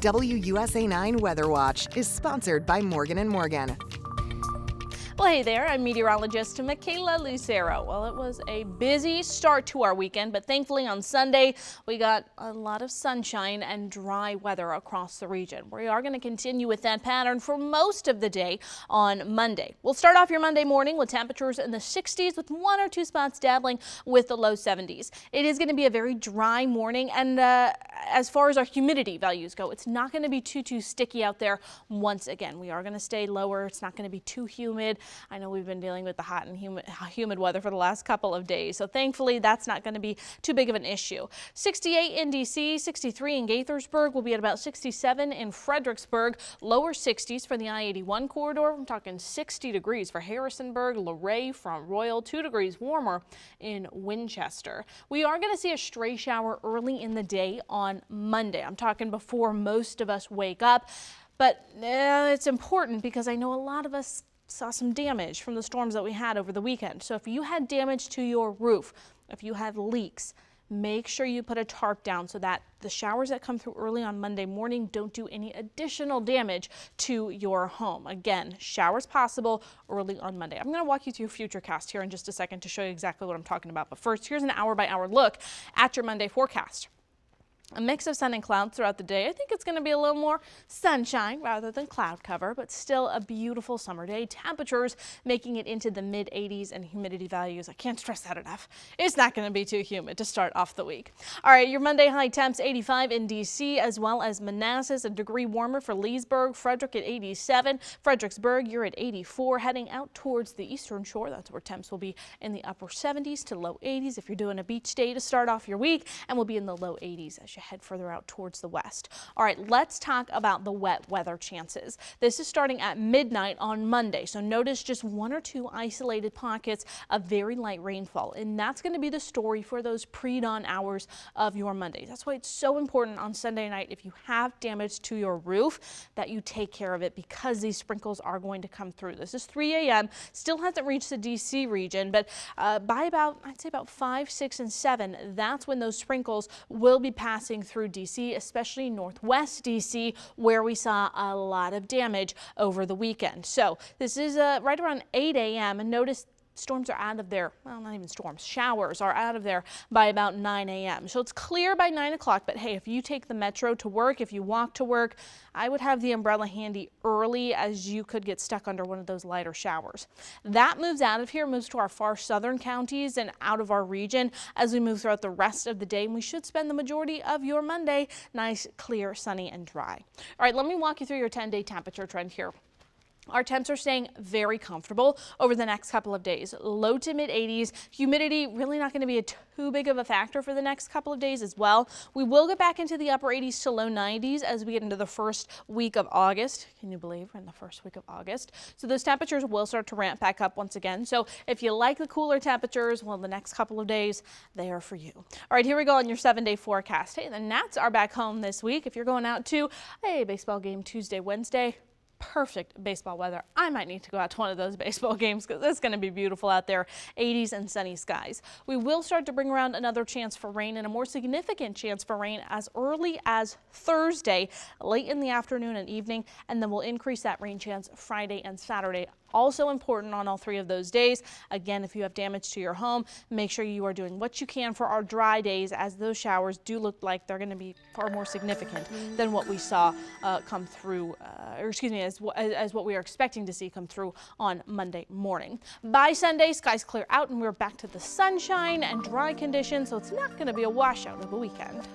WUSA 9 Weather Watch is sponsored by Morgan & Morgan. Well, hey there, I'm meteorologist Michaela Lucero. Well, it was a busy start to our weekend, but thankfully on Sunday, we got a lot of sunshine and dry weather across the region. We are going to continue with that pattern for most of the day on Monday. We'll start off your Monday morning with temperatures in the 60s with 1 or 2 spots dabbling with the low 70s. It is going to be a very dry morning, and as far as our humidity values go, it's not going to be too sticky out there. Once again, we are going to stay lower. It's not going to be too humid. I know we've been dealing with the hot and humid weather for the last couple of days, so thankfully that's not going to be too big of an issue. 68 in DC, 63 in Gaithersburg, will be at about 67 in Fredericksburg, lower 60s for the I-81 corridor. I'm talking 60 degrees for Harrisonburg, Luray, Front Royal, 2 degrees warmer in Winchester. We are going to see a stray shower early in the day on Monday. I'm talking before most of us wake up, but it's important because I know a lot of us saw some damage from the storms that we had over the weekend. So if you had damage to your roof, if you have leaks, make sure you put a tarp down so that the showers that come through early on Monday morning don't do any additional damage to your home. Again, showers possible early on Monday. I'm going to walk you through Futurecast here in just a second to show you exactly what I'm talking about. But first, here's an hour-by-hour look at your Monday forecast. A mix of sun and clouds throughout the day. I think it's going to be a little more sunshine rather than cloud cover, but still a beautiful summer day. Temperatures making it into the mid 80s and humidity values. I can't stress that enough. It's not going to be too humid to start off the week. All right, your Monday high temps 85 in DC as well as Manassas, a degree warmer for Leesburg, Frederick at 87, Fredericksburg, you're at 84, heading out towards the eastern shore. That's where temps will be in the upper 70s to low 80s if you're doing a beach day to start off your week, and we'll be in the low 80s as you head further out towards the west. All right, let's talk about the wet weather chances. This is starting at midnight on Monday, so notice just 1 or 2 isolated pockets of very light rainfall, and that's going to be the story for those pre-dawn hours of your Monday. That's why it's so important on Sunday night, if you have damage to your roof, that you take care of it, because these sprinkles are going to come through. This is 3 a.m. Still hasn't reached the DC region, but by about, I'd say about 5, 6, and 7, that's when those sprinkles will be passing through DC, especially northwest DC, where we saw a lot of damage over the weekend. So this is right around 8 a.m. and notice storms are out of there. Well, not even storms. Showers are out of there by about 9 a.m. So it's clear by 9 o'clock. But hey, if you take the metro to work, if you walk to work, I would have the umbrella handy early, as you could get stuck under one of those lighter showers. That moves out of here, moves to our far southern counties and out of our region as we move throughout the rest of the day. And we should spend the majority of your Monday nice, clear, sunny, and dry. All right, let me walk you through your 10-day temperature trend here. Our temps are staying very comfortable over the next couple of days. Low to mid 80s. Humidity really not going to be too big of a factor for the next couple of days as well. We will get back into the upper 80s to low 90s as we get into the first week of August. Can you believe we're in the first week of August? So those temperatures will start to ramp back up once again. So if you like the cooler temperatures, well, the next couple of days, they are for you. All right, here we go on your 7-day forecast. Hey, the Nats are back home this week. If you're going out to a baseball game Tuesday, Wednesday, perfect baseball weather. I might need to go out to one of those baseball games because it's going to be beautiful out there. 80s and sunny skies. We will start to bring around another chance for rain, and a more significant chance for rain as early as Thursday, late in the afternoon and evening, and then we'll increase that rain chance Friday and Saturday. Also important on all 3 of those days. Again, if you have damage to your home, make sure you are doing what you can for our dry days, as those showers do look like they're going to be far more significant than what we saw come through, as what we are expecting to see come through on Monday morning. By Sunday, skies clear out and we're back to the sunshine and dry conditions, so it's not going to be a washout of a weekend.